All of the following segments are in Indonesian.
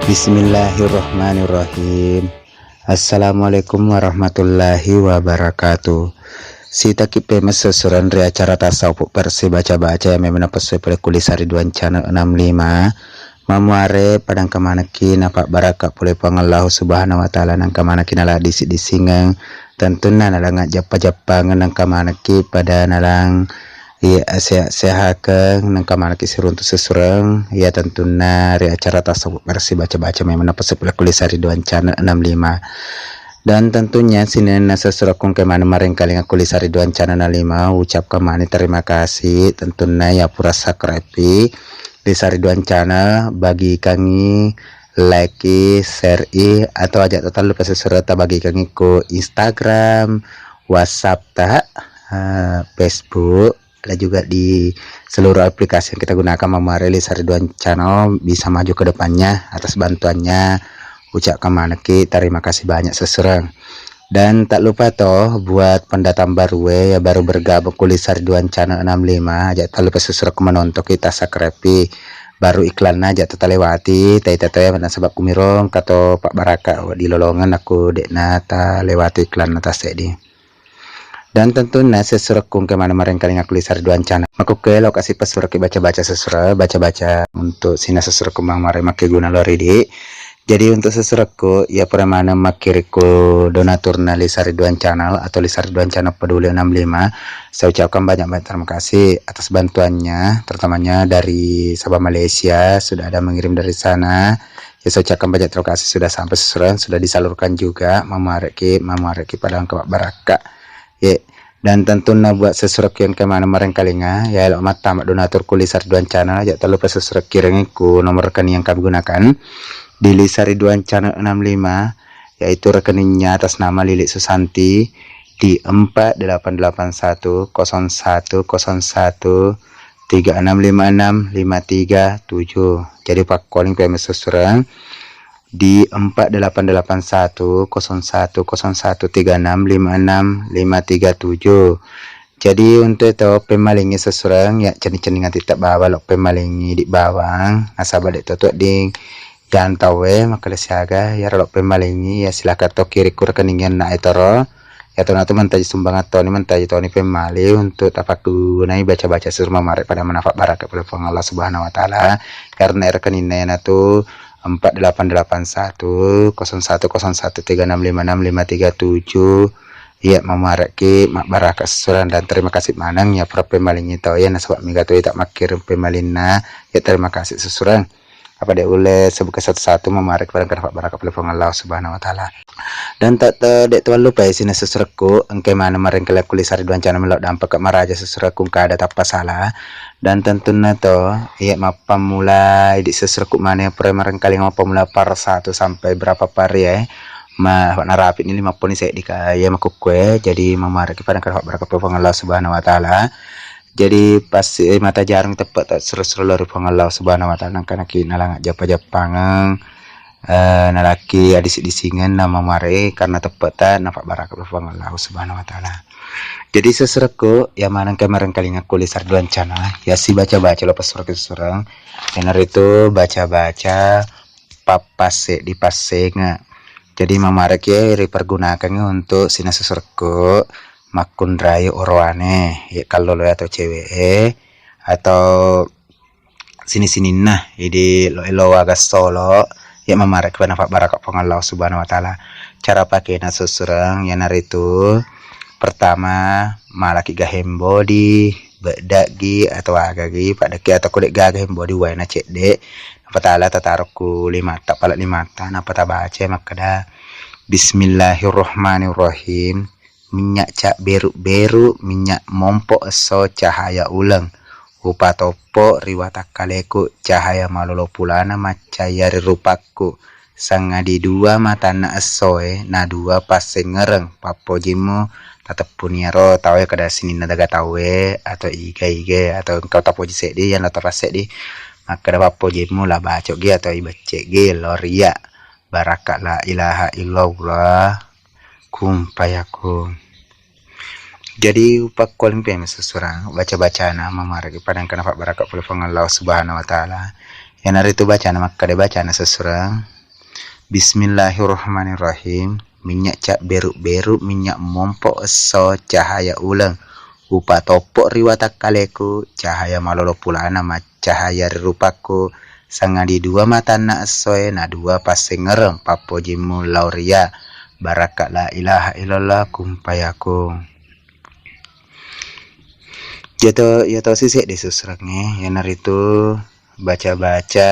Bismillahirrahmanirrahim. Assalamualaikum warahmatullahi wabarakatuh. Sita kipe mesusuran ri acara tasawuf persi baca-baca yang memang pesue pada kulisari duan channel 65 mamuare padang kamanaki napak baraka pule pangallahu subhanahu wa ta'ala nang kamanaki nala disingang tentunya nalang japa-japa nang kamanaki pada nalang sehat nang kamanaki siruntu sesurang ya tentunya ri acara tasawuf versi baca-baca memang pesue kulisari duan channel 65. Dan tentunya sini sesurakung kemana maring kaling kulisari duan channel 5 ucap kemana terima kasih tentunya ya pura sakrepi di Sariduan channel bagi kami like share atau ajak total lupa seserta bagi kami ku Instagram, WhatsApp Facebook dan juga di seluruh aplikasi yang kita gunakan memarili Sariduan channel bisa maju ke depannya. Atas bantuannya ucap kemanaki terima kasih banyak seserang. Dan tak lupa toh buat pendatang baru ya baru bergabung kulis Sariduan channel 65 aja tak lupa sesuatu menonton kita sakrepi baru iklan aja tak lewati ya mana sebab kumirong kata Pak Baraka di lolongan aku dekna ta lewati iklan atas di. Dan tentunya sesuatu kemana kemarin kali kulis Sariduan channel aku ke lokasi pesuruh baca-baca sesuatu baca-baca untuk sina sesuatu kembang mari make guna lori di. Jadi untuk sesuatu ya peremana makiriku donatur nali Sariduan channel atau di Sariduan channel peduli 65 saya ucapkan banyak-banyak terima kasih atas bantuannya terutamanya dari Sabah Malaysia sudah ada mengirim dari sana ya saya ucapkan banyak terima kasih sudah sampai sesuatu sudah disalurkan juga mamareki pada Pak Baraka ya. Dan tentunya buat sesuatu yang kemana kemarin kalinya ya alamat tamat donatur kulis Sariduan channel ya tak lupa sesuatu kirimku nomor rekening yang kami gunakan di Sariduan channel 65 yaitu rekeningnya atas nama Lilik Susanti di 48810136565337. Jadi Pak calling PMS sesurang di 48810136565337. Jadi untuk itu pemalingi sesurang ya cening-cening nanti tak bawa lo pemalingi di bawang nasabah dek tutup ding jangan tahu maka siaga ya kalau pemalingi ya silakan to kiri rekeningnya na etoro ya to mentai sumbang atau ni mentai to ni pemali untuk tapak gunai baca-baca surma mari pada manfaat baraka pada Allah Subhanahu wa taala karena rekeningnya na tu 4881010136565337 ya memareki mak baraka sesuran dan terima kasih manang ya para pemalingi to ya nasabak minggu tu tak makir pemalina ya terima kasih sesuran apa dia oleh sebuka satu-satu memarik barang Pak Baraka pelipong Allah Subhanahu wa taala. Dan tak dek tuan lupa sini sesureku engke mana maring kelak kulis Sariduan channel melok dampak ke maraja sesureku kada tak salah. Dan tentunya to iya mapa mulai di sesureku mana pre maring kali ngapa mulai par 1 sampai berapa par ya. Narapit ini 50 ni saya dikaya makukwe jadi memarik pada Pak Baraka pelipong Allah Subhanahu wa taala. Jadi pas mata jarang tepat tak seru-seru lari Allah Subhanahu wa taala kana kinalang japa-japangang nalaki adisi-disingan nama mare karena tepat nafak baraka Allah Subhanahu wa taala. Jadi sesureku yang mana kemarin kali ngaku di Sariduan channel ya si baca-baca lepas surat seorang benar itu baca-baca papase di paseng. Jadi mamarek ya dipergunakan untuk sina sesureku makun rayu orwane ya kalau lo atau cewek atau sini-sini nah jadi lo agak solo ya memarek pada Pak Baraka Allah Subhanahu wa taala. Cara pakai nasusurang yang hari itu pertama malaki gahembo di bedagi atau agagi pada ki atau kodek gahembo di waina cek dek apa taala tatarku 5 tak pala 5 tan apa ta baca makada Bismillahirrahmanirrahim. Minyak cak beru-beru minyak mompok eso cahaya ulang upa topo riwata kaleku cahaya malolo pulana macayari rupaku sangadi dua mata na eso na dua paseng ngereng papo jimu tatap puniaro tahu ya kada sini nadaga tahu atau iga atau engkau tapo jisek di yang latar rasek di maka ada papo jimu lah bacok gi atau ibacek gi loria baraka la ilaha illallah kumpayakum. Jadi upak calling PMS sesurang baca-baca nama maragi padang kana Pak Baraka pelipong Allah Subhanahu wa taala. Yang hari itu baca nama kada baca sesurang Bismillahirrahmanirrahim. Minyak cak beruk-beruk minyak mompok eso cahaya ulang upa topok riwatak kaleku cahaya malolo pulana ma cahaya rirupaku sangadi dua mata na esoe na dua pasing ngereng papojimu lauria barakat la ilaha illallah kumpayaku. Yato sisik disusrangnya yanar itu baca-baca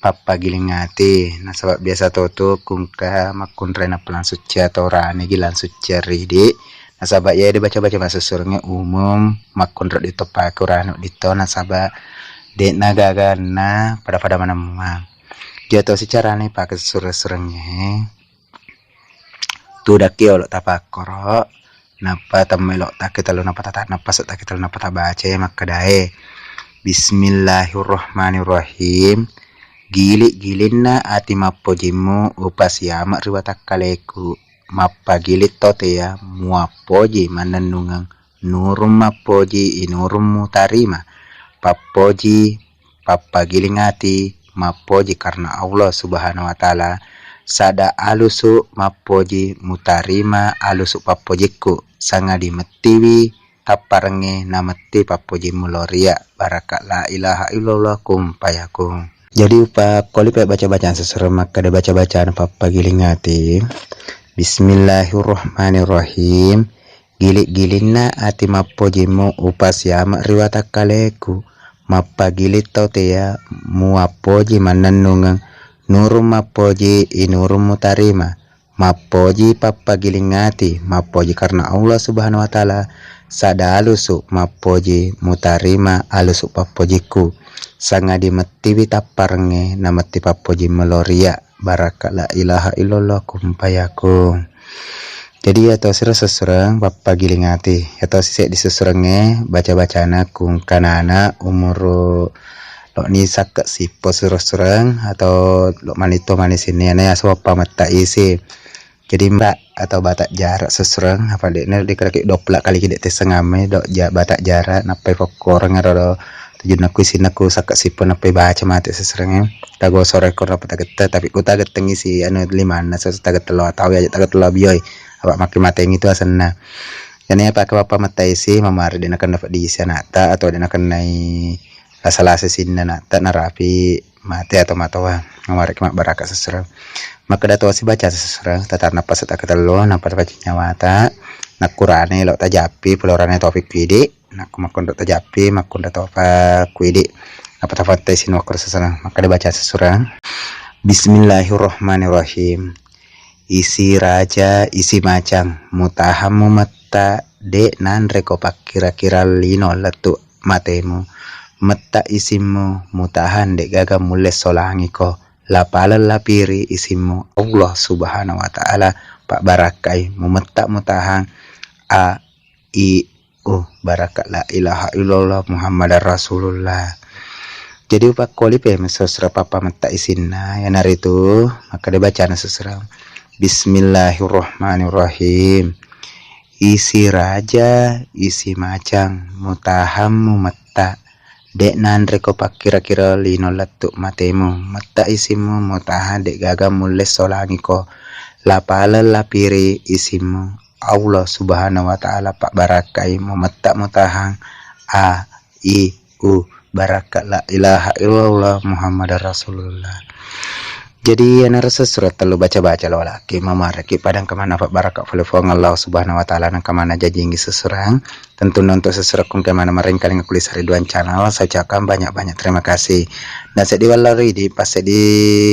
papa giling ngati nah sebab biasa toto kungka makun rena pelan suci atau rane gilan suci ridi nah sabak ya dibaca-baca masa surungnya umum makun rok ditopak rano dito nah sabak dek naga gana pada mana memang jatuh secara nih pakai surungnya tu daki olok tapak korok napa temelok tak kita lu napa tak napa tak kita lu napa tak baca ya makadae. Bismillahirrahmanirrahim. Gilit-gilinna ati mappojimu upasyamak riwatak kaleku mappa gilit tote ya muappoji mananungang nurum mappoji inurum mutarima pappoji pappa gilingati mappoji karena Allah subhanahu wa ta'ala sada alusu mappoji mutarima alusu pappojiku sangadi metiwi taparenge nameti pappoji muloria barakat la ilaha illallah kumpayakum. Jadi Pak Koli baca-bacaan seserem maka ada baca-bacaan papa gilingati. Bismillahirrahmanirrahim. Gilit-gilinna ati mappojimu upasyama riwatak kaleku mappa gilit tote ya muappoji mananungang nurum mappoji inurum mutarima mappoji papa gilingati mappoji karena Allah subhanahu wa ta'ala sada alusu mappoji mutarima alusu pappojiku sangadi metiwi taparnge namati pappoji meloria barakat la ilaha illallah kumpayaku. Jadi ya tau sira sesereng papa gilingati ya tau sisek di seserenge baca-bacana kung kanana umur lo ni sakak sipo sereng atau lo manito manis ini ya swapa mata isi. Jadi mbak atau batak jarak sesereng apa dekne dikeraki doplak kali kidek tesengame dok batak jarak napai fokoreng ado tujunaku isinaku sakak sipon napai baca mati seserengnya tago sore rekor apa taget tapi ku taget tengi si anu 5 na so taget telo atau ya taget telo bioy apa makin mateng itu asana yani apa ke papa mata isi mamari dina kan dapat diisi nata atau dina kan nai salah sesinna nata narapi mati atau matawa mamari kemak barakat sesereng maka dato si baca sesereng tatar napas tak telo napas baca nyawata nak kurane lo tajapi pelorane topik pidi nak makon dok tajapi makon dato apa kuidi apa tafate sin wakor sesereng maka dibaca sesereng. Bismillahirrahmanirrahim. Isi raja isi macang mutahamu mata dek nan reko pak kira-kira lino letu matemu mata isimu mutahan dek gaga mules solangiko lapala lapiri isimu Allah subhanahu wa ta'ala pak barakai mumeta mutahan a i barakat la ilaha illallah Muhammadar Rasulullah. Jadi Pak Koli mesra papa mata isinna ya nari itu maka dibaca sesera. Bismillahirrahmanirrahim. Isi raja isi macang mutahamu mata dek nan reko pak kira-kira lino letuk matemu mata isimu mutahan dek gaga mules solangiko lapala lapiri isimu Allah subhanahu wa ta'ala pak barakai mumeta mutahang a i barakat la ilaha illallah Muhammadar Rasulullah. Jadi ana rasa surat telu baca-baca lo laki mamaraki padang kemana pak barakat falifong Allah subhanahu wa ta'ala nang kemana jajingi seserang tentu untuk seserang kung kemana maringkaling kulis Ridwan channel saya ucapkan banyak-banyak terima kasih dan saya diwalari di pas di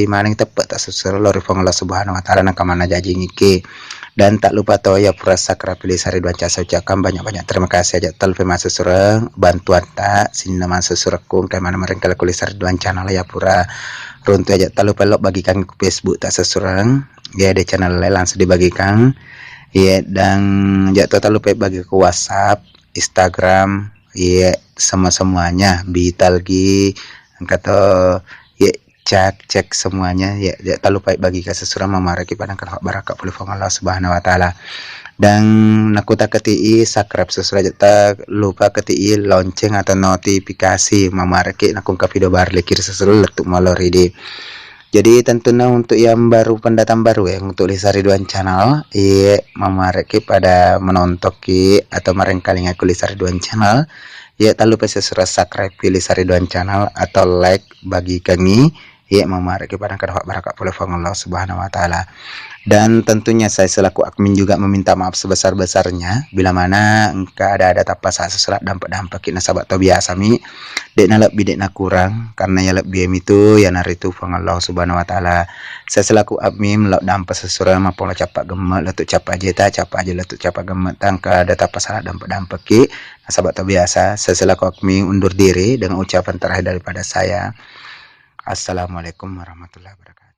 maning tepat tak seserang lori fong Allah subhanahu wa ta'ala nang kemana jajingi ke dan tak lupa toh ya pura sakra pilih Ridwan channel saya ucapkan banyak-banyak terima kasih aja telpe masuk seserang bantuan tak sinna masuk seserang kung kemana maringkaling kulis Ridwan channel ya pura runtuh aja tak lupa bagikan ke Facebook tak sesurang ya ada channel langsung dibagikan ya dan jatuh tak lupa bagi ke WhatsApp Instagram ya semuanya bitalgi kata ya cek semuanya ya tak lupa bagi ke sesurang memaraki pada barakat pelifong Allah subhanahu wa ta'ala dan aku tak keti subscribe sesuai tak lupa keti lonceng atau notifikasi mamaraki nakung ke video bar lekir sesuai letuk malor ini Jadi tentunya untuk yang baru pendatang baru ya untuk Lisa Ridwan Channel, memareki pada menonton atau kali ngaku Lisa Ridwan Channel, ya tak lupa subscribe Lisa Ridwan Channel atau like bagi kami, ya memareki pada kadang barakat Allah Subhanahu Wa Taala. Dan tentunya saya selaku admin juga meminta maaf sebesar-besarnya bila mana engkau ada tanpa saya sesurat dampak-dampak kita sahabat to biasa mi dek na lebih dek na kurang karena ya lebih itu ya naritu Allah Subhanahu Wa Taala. Saya selaku admin lo dampak sesurat ma pola capak gemet letuk capak jeta capak aja letuk capak gemet tangka ada tanpa salah dampak-dampak ki sahabat to biasa. Saya selaku admin undur diri dengan ucapan terakhir daripada saya. Assalamualaikum warahmatullahi wabarakatuh.